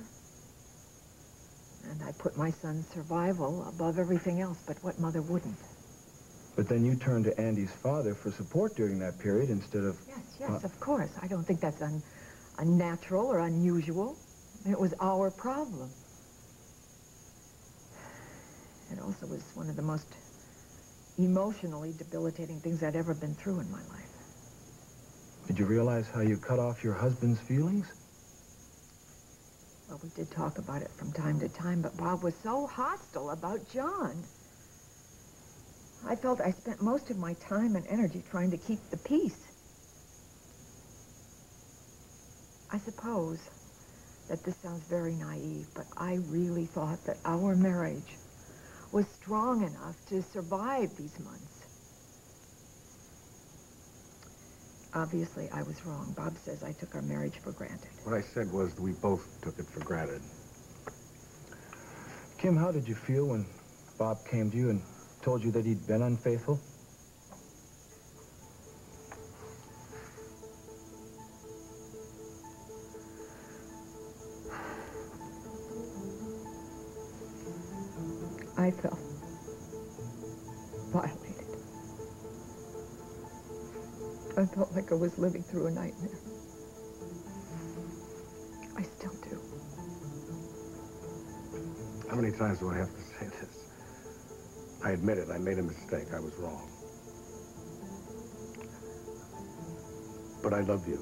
S24: and I put my son's survival above everything else, but what mother wouldn't?
S5: But then you turned to Andy's father for support during that period instead of...
S24: Yes, of course. I don't think that's unnatural or unusual. It was our problem. It also was one of the most emotionally debilitating things I'd ever been through in my life.
S5: Did you realize how you cut off your husband's feelings?
S24: Well, we did talk about it from time to time, but Bob was so hostile about John. I felt I spent most of my time and energy trying to keep the peace. I suppose that this sounds very naive, but I really thought that our marriage was strong enough to survive these months. Obviously, I was wrong. Bob says I took our marriage for granted.
S23: What I said was we both took it for granted.
S20: Kim, how did you feel when Bob came to you and told you that he'd been unfaithful?
S24: I felt violated. I felt like I was living through a nightmare. I still do.
S23: How many times do I have to say this? I admit it. I made a mistake. I was wrong. But I love you.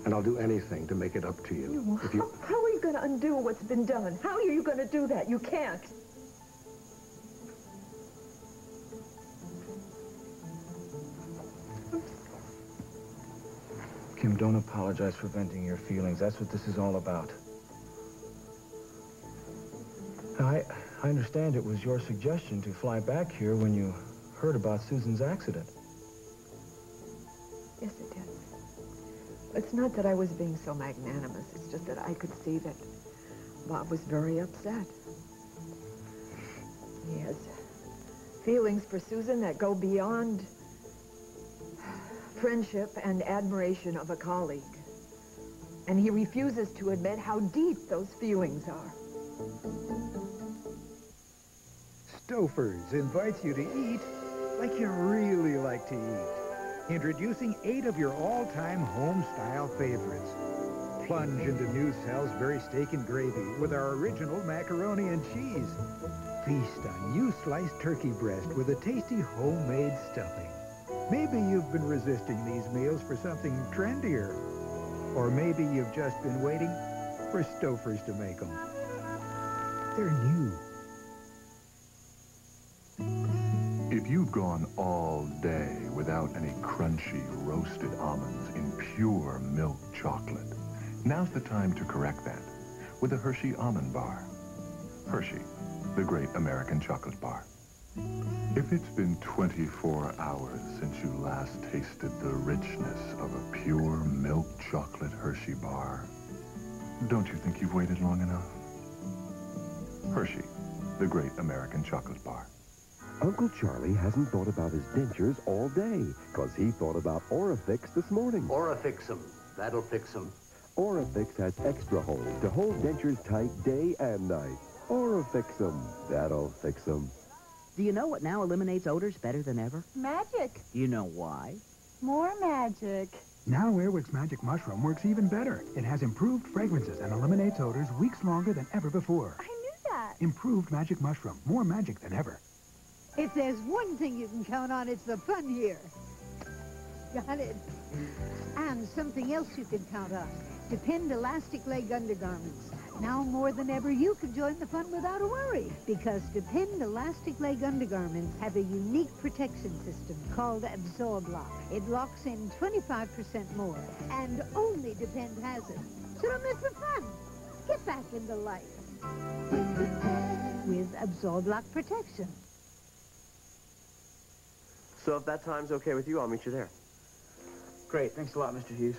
S23: And I'll do anything to make it up to you. If you...
S24: How are you going to undo what's been done? How are you going to do that? You can't.
S20: Kim, don't apologize for venting your feelings. That's what this is all about. I understand it was your suggestion to fly back here when you heard about Susan's accident.
S24: Yes, it did. It's not that I was being so magnanimous. It's just that I could see that Bob was very upset. He has feelings for Susan that go beyond friendship and admiration of a colleague. And he refuses to admit how deep those feelings are.
S2: Stouffer's invites you to eat like you really like to eat. Introducing 8 of your all-time home-style favorites. Plunge into new Salisbury steak and gravy with our original macaroni and cheese. Feast on new sliced turkey breast with a tasty homemade stuffing. Maybe you've been resisting these meals for something trendier. Or maybe you've just been waiting for Stouffer's to make them. They're new.
S8: If you've gone all day without any crunchy roasted almonds in pure milk chocolate, now's the time to correct that with a Hershey Almond Bar. Hershey, the great American chocolate bar. If it's been 24 hours since you last tasted the richness of a pure milk chocolate Hershey bar, don't you think you've waited long enough? Hershey, the great American chocolate bar.
S12: Uncle Charlie hasn't thought about his dentures all day, because he thought about Orifix this morning.
S10: Orifix 'em. That'll fix 'em.
S12: Orifix has extra hold to hold dentures tight day and night. Orifix 'em. That'll fix 'em.
S18: Do you know what now eliminates odors better than ever?
S25: Magic.
S18: Do you know why?
S25: More magic.
S2: Now Airwick's Magic Mushroom works even better. It has improved fragrances and eliminates odors weeks longer than ever before.
S25: I knew that.
S2: Improved Magic Mushroom. More magic than ever.
S26: If there's one thing you can count on, it's the fun here. Got it? And something else you can count on. Depend Elastic Leg Undergarments. Now more than ever, you can join the fun without a worry. Because Depend Elastic Leg Undergarments have a unique protection system called Absorb Lock. It locks in 25% more. And only Depend has it. So don't miss the fun. Get back into life. With Absorb Lock protection.
S4: So if that time's okay with you, I'll meet you there.
S21: Great. Thanks a lot, Mr. Hughes.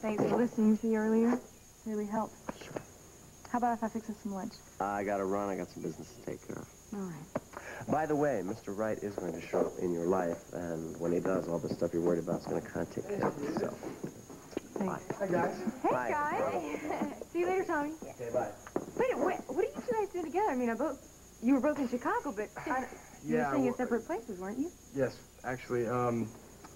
S1: Thanks for listening to me earlier. Really helped. Sure. How about if I fix us some lunch?
S4: I gotta run. I got some business to take care of.
S1: All right.
S4: By the way, Mr. Wright is going to show up in your life, and when he does, all the stuff you're worried about is going to kind of take care of itself.
S1: Thanks.
S21: Hi, guys.
S1: Hey,
S4: Bye.
S1: guys. See you later, Tommy.
S21: Okay, bye.
S1: Wait, what are you two guys doing together? I mean, you were both in Chicago, but you were staying at separate places, weren't you?
S27: Yes, actually,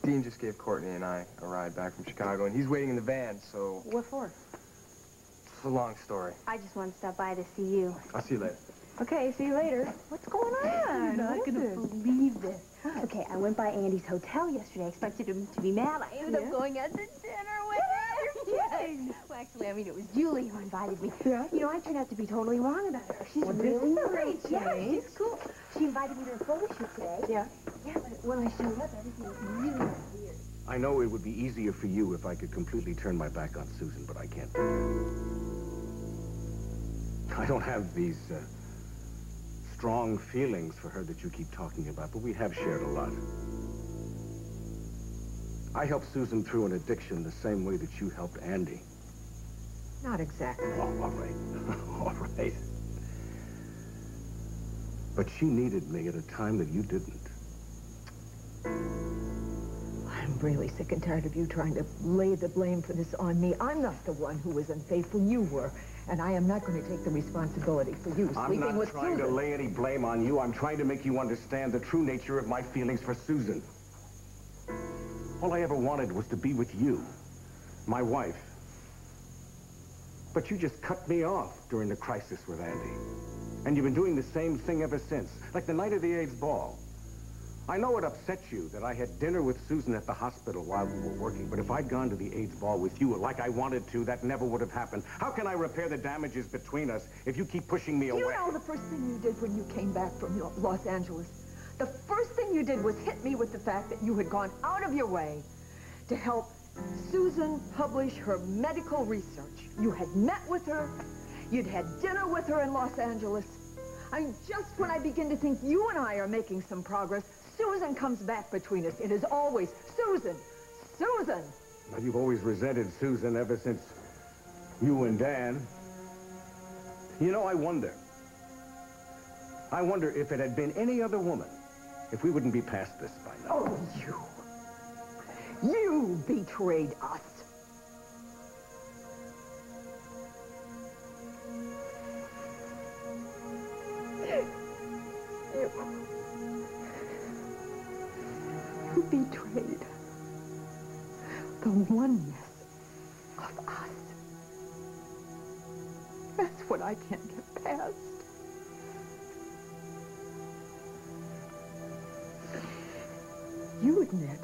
S27: Dean just gave Courtney and I a ride back from Chicago, and he's waiting in the van, so...
S1: What for?
S27: It's a long story.
S1: I just wanted to stop by to see you.
S27: I'll see you later.
S1: Okay, see you later. What's going on?
S25: I'm not
S1: going to
S25: believe this. Okay, I went by Andy's hotel yesterday. I expected him to be mad. I ended up going out to dinner with her. Yes. Well, actually, I mean, it was Julie who invited me. Yeah? You know, I turned out to be totally wrong about her. She's really nice. Yeah, she's cool. She invited me to a photo shoot today. Yeah? Yeah, but when I showed up, everything was really weird.
S23: I know it would be easier for you if I could completely turn my back on Susan, but I can't do that. I don't have these strong feelings for her that you keep talking about, but we have shared a lot. I helped Susan through an addiction the same way that you helped Andy.
S24: Not exactly.
S23: Oh, all right. All right. But she needed me at a time that you didn't.
S24: I'm really sick and tired of you trying to lay the blame for this on me. I'm not the one who was unfaithful. You were. And I am not going to take the responsibility for you sleeping with Susan.
S23: I'm not trying to lay any blame on you. I'm trying to make you understand the true nature of my feelings for Susan. All I ever wanted was to be with you, my wife. But you just cut me off during the crisis with Andy. And you've been doing the same thing ever since, like the night of the AIDS ball. I know it upset you that I had dinner with Susan at the hospital while we were working, but if I'd gone to the AIDS ball with you like I wanted to, that never would have happened. How can I repair the damages between us if you keep pushing me away?
S24: You know the first thing you did when you came back from Los Angeles? The first thing you did was hit me with the fact that you had gone out of your way to help Susan publish her medical research. You had met with her. You'd had dinner with her in Los Angeles. I mean, just when I begin to think you and I are making some progress, Susan comes back between us. It is always Susan, Susan.
S23: Now, you've always resented Susan ever since you and Dan. You know, I wonder if it had been any other woman, if we wouldn't be past this by now.
S24: Oh, you betrayed us. You betrayed the oneness of us. That's what I can't get past. You admit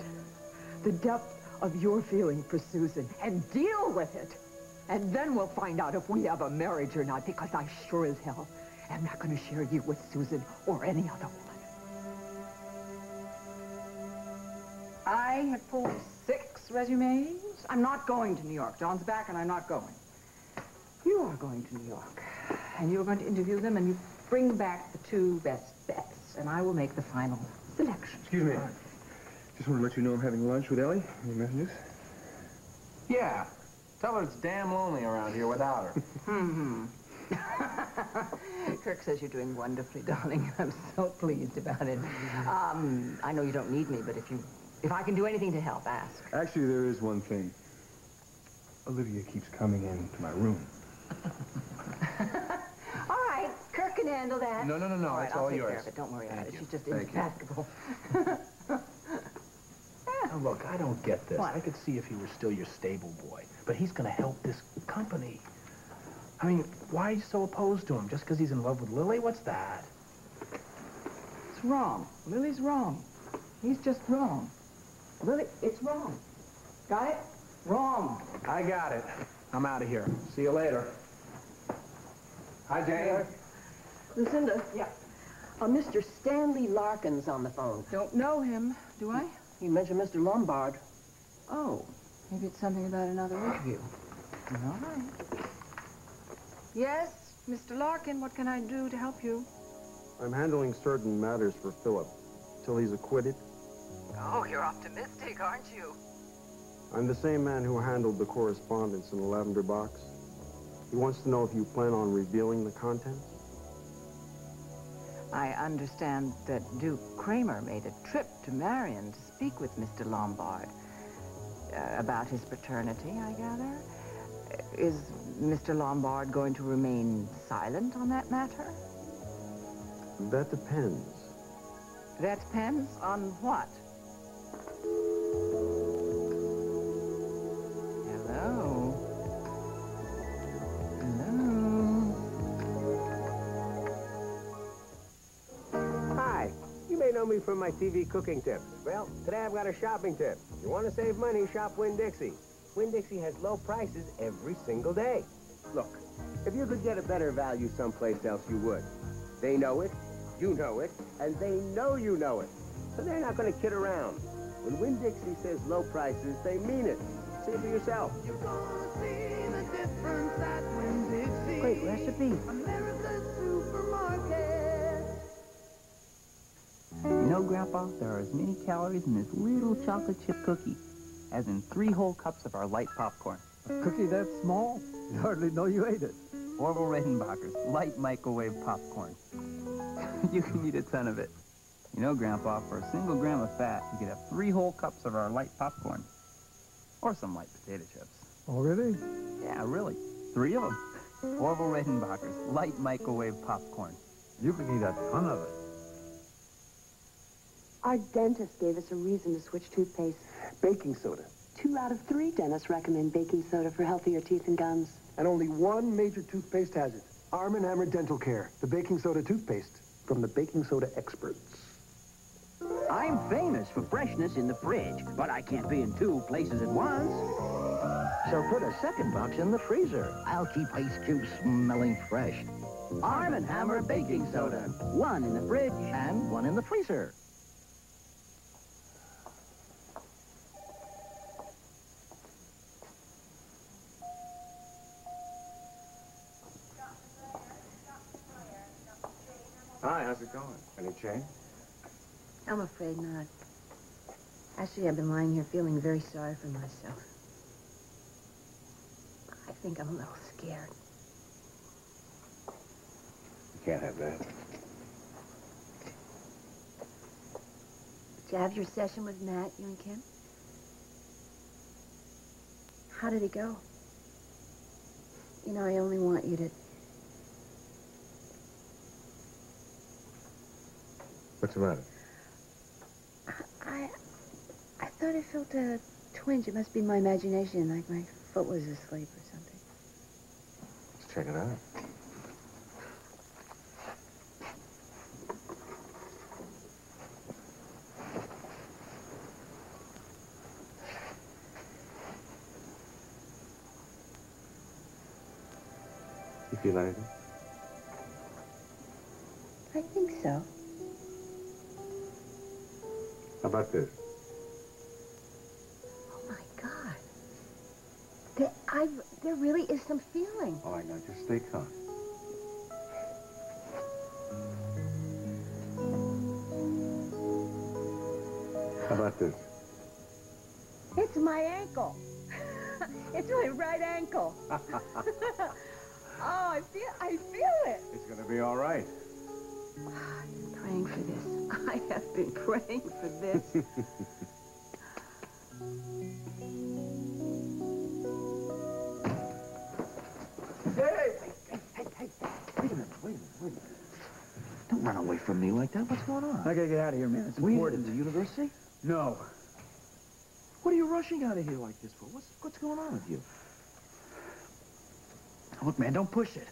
S24: the depth of your feeling for Susan and deal with it. And then we'll find out if we have a marriage or not, because I sure as hell am not going to share you with Susan or any other woman.
S3: I have pulled 6 resumes. I'm not going to New York. John's back and I'm not going. You are going to New York. And you're going to interview them and you bring back the 2 best bets. And I will make the final selection.
S27: Excuse me. Just want to let you know I'm having lunch with Ellie. Any messages?
S5: Yeah. Tell her it's damn lonely around here without her.
S3: Kirk says you're doing wonderfully, darling. I'm so pleased about it. I know you don't need me, but if I can do anything to help, ask.
S27: Actually, there is one thing. Olivia keeps coming into my room.
S3: All right, Kirk can handle that.
S5: No.
S3: All right,
S5: It's
S3: I'll
S5: all
S3: take
S5: yours.
S3: care of it. Don't worry about it. She's just
S5: Thank you.
S3: indefatigable.
S5: Now, look, I don't get this.
S3: What?
S5: I could see if he were still your stable boy, but he's going to help this company. I mean, why are you so opposed to him? Just because he's in love with Lily? What's that?
S3: It's wrong. Lily's wrong. He's just wrong. Lily, it's wrong. Got it? Wrong.
S5: I got it. I'm out of here. See you later. Hi, Jane.
S13: Lucinda.
S3: Yeah.
S13: Mr. Stanley Larkin's on the phone.
S3: Don't know him, do I?
S13: You mentioned Mr. Lombard.
S3: Oh, maybe it's something about another interview. All right. Yes, Mr. Larkin, what can I do to help you?
S14: I'm handling certain matters for Philip till he's acquitted.
S3: Oh, you're optimistic, aren't you?
S14: I'm the same man who handled the correspondence in the lavender box. He wants to know if you plan on revealing the contents.
S3: I understand that Duke Kramer made a trip to Marion to speak with Mr. Lombard about his paternity, I gather. Is Mr. Lombard going to remain silent on that matter?
S14: That depends.
S3: That depends on what? Hello?
S15: Hi. You may know me from my TV cooking tips. Well, today I've got a shopping tip. You want to save money, shop Winn-Dixie. Winn-Dixie has low prices every single day. Look, if you could get a better value someplace else, you would. They know it, you know it, and they know you know it. So they're not going to kid around. When Winn-Dixie says low prices, they mean it. See it for yourself.
S6: You're gonna see the difference at Winn-Dixie.
S18: Great recipe.
S6: America's supermarket.
S7: You know, Grandpa, there are as many calories in this little chocolate chip cookie as in 3 whole cups of our light popcorn.
S9: A cookie that small? You hardly know you ate it.
S7: Orville Redenbacher's light microwave popcorn. You can eat a ton of it. You know, Grandpa, for a single gram of fat, you could have 3 whole cups of our light popcorn. Or some light potato chips.
S9: Oh, really?
S7: Yeah, really. 3 of them. Orville Redenbacher's light microwave popcorn.
S9: You can eat a ton of it.
S13: Our dentist gave us a reason to switch toothpaste.
S15: Baking soda.
S13: 2 out of 3 dentists recommend baking soda for healthier teeth and gums.
S16: And only one major toothpaste has it. Arm & Hammer Dental Care, the baking soda toothpaste from the baking soda experts.
S18: I'm famous for freshness in the fridge, but I can't be in 2 places at once. So put a second box in the freezer. I'll keep ice cubes smelling fresh. Arm & Hammer baking soda. 1 in the fridge and 1 in the freezer.
S23: Hi, how's it going? Any change?
S11: I'm afraid not. Actually, I've been lying here feeling very sorry for myself. I think I'm a little scared.
S23: You can't have that.
S11: Did you have your session with Matt, you and Kim? How did it go? You know, I only want you to...
S23: What's the matter?
S11: I thought I felt a twinge. It must be my imagination, like my foot was asleep or something.
S23: Let's check it out. You feel anything?
S11: I think so.
S23: How about this?
S11: Oh, my God. There really is some feeling.
S23: All right, now just stay calm. How about this?
S11: It's my ankle. It's my right ankle. Oh, I feel it.
S23: It's gonna be all right.
S11: I've been praying for this. I have been praying for this.
S20: Hey, wait a minute. Don't run away from me like that. What's going on?
S21: I gotta get out of here, man. It's important.
S20: To the university?
S21: No.
S20: What are you rushing out of here like this for? What's going on with you?
S21: Look, man, don't push it.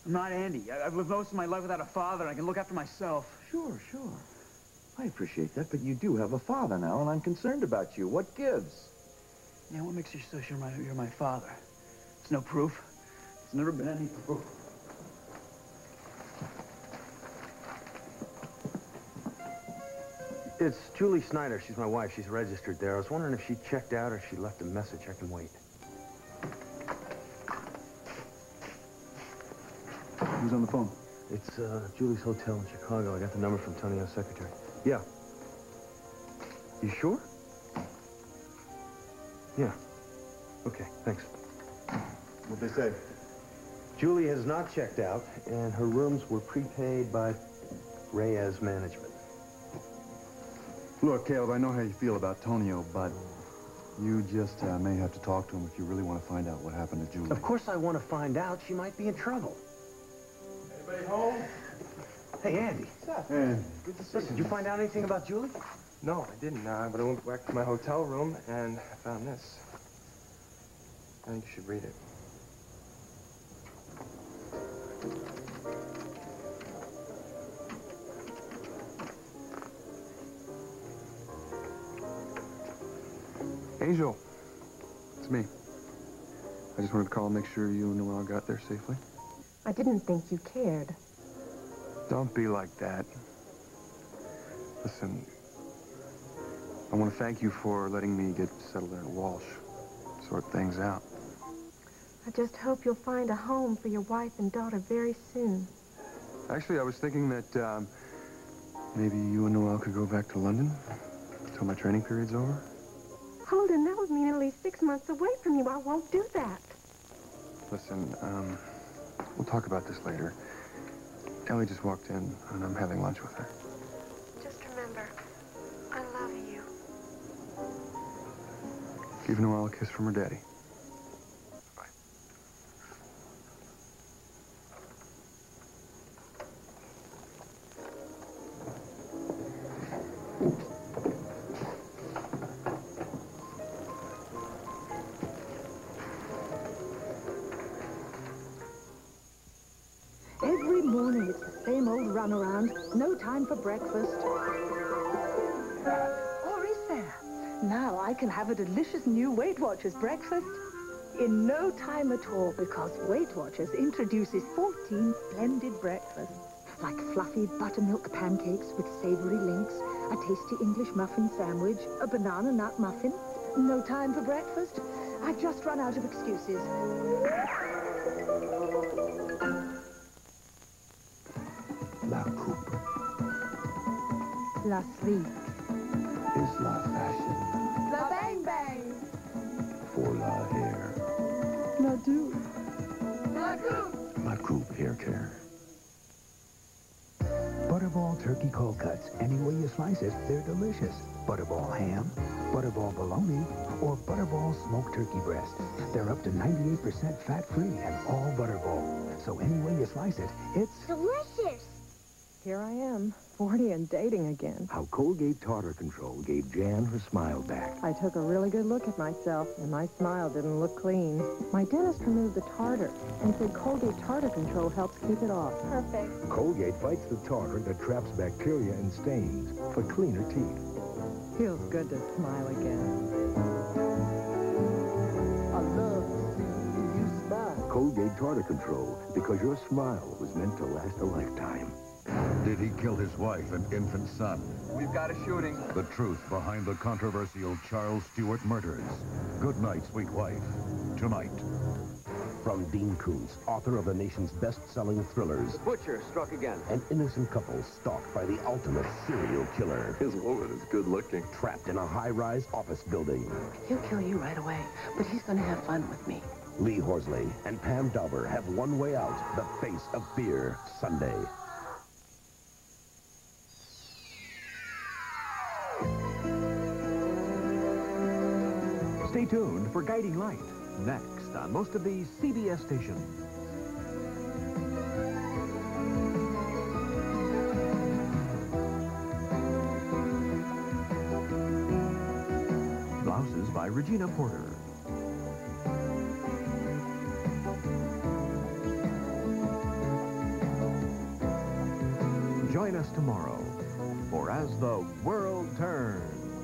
S21: I'm not Andy. I've lived most of my life without a father, and I can look after myself.
S20: Sure. I appreciate that, but you do have a father now, and I'm concerned about you. What gives?
S21: Yeah, what makes you so sure you're my father? There's no proof. There's never been any proof.
S14: It's Julie Snyder. She's my wife. She's registered there. I was wondering if she checked out or if she left a message. I can wait. Who's on the phone? It's Julie's hotel in Chicago. I got the number from Tonio's secretary. Yeah. You sure? Yeah. Okay, thanks.
S23: What'd they say?
S14: Julie has not checked out, and her rooms were prepaid by Reyes Management.
S8: Look, Caleb, I know how you feel about Tonio, but you just may have to talk to him if you really want to find out what happened to Julie.
S14: Of course I want to find out. She might be in trouble.
S23: Anybody home?
S14: Hey, Andy.
S23: What's up? Hey.
S14: Good to see you. Did you find out anything about Julie?
S27: No, I didn't, but I went back to my hotel room and I found this. I think you should read it.
S8: Angel, it's me. I just wanted to call and make sure you and Noel got there safely.
S13: I didn't think you cared.
S8: Don't be like that. Listen,
S14: I want to thank you for letting me get settled in at Walsh, sort things out.
S1: I just hope you'll find a home for your wife and daughter very soon.
S14: Actually, I was thinking that maybe you and Noelle could go back to London until my training period's over.
S1: Holden, that would mean at least 6 months away from you. I won't do that.
S14: Listen, we'll talk about this later. Ellie just walked in, and I'm having lunch with her.
S1: Just remember, I love you.
S14: Give Noelle a kiss from her daddy.
S2: Every morning it's the same old runaround. No time for breakfast. Or is there? Now I can have a delicious new Weight Watchers breakfast in no time at all, because Weight Watchers introduces 14 splendid breakfasts, like fluffy buttermilk pancakes with savory links, a tasty English muffin sandwich, a banana nut muffin. No time for breakfast? I've just run out of excuses.
S18: La coupe
S2: La sleek.
S18: is la fashion
S2: La bang bang.
S18: for la hair.
S2: La do. La coupe.
S18: La coupe hair care. Butterball turkey cold cuts. Any way you slice it, they're delicious. Butterball ham, Butterball bologna, or Butterball smoked turkey breast. They're up to 98% fat-free and all Butterball. So any way you slice it, it's
S25: Delicious.
S3: Here I am, 40 and dating again.
S18: how Colgate Tartar Control gave Jan her smile back.
S3: I took a really good look at myself, and my smile didn't look clean. My dentist removed the tartar and said Colgate Tartar Control helps keep it off.
S25: Perfect.
S18: Colgate fights the tartar that traps bacteria and stains for cleaner teeth.
S3: Feels good to smile again.
S18: I love to see you smile. Colgate Tartar Control, because your smile was meant to last a lifetime.
S8: Did he kill his wife and infant son?
S7: We've got a shooting.
S8: The truth behind the controversial Charles Stewart murders. Good night, sweet wife. Tonight.
S18: From Dean Koontz, author of the nation's best-selling thrillers,
S23: Butcher struck again.
S18: an innocent couple stalked by the ultimate serial killer.
S14: His woman is good looking.
S18: Trapped in a high-rise office building.
S13: He'll kill you right away, but he's gonna have fun with me.
S18: Lee Horsley and Pam Dauber have one way out. The Face of Fear, Sunday.
S10: Stay tuned for Guiding Light, next on most of these CBS stations. Blouses by Regina Porter. Join us tomorrow for As the World Turns.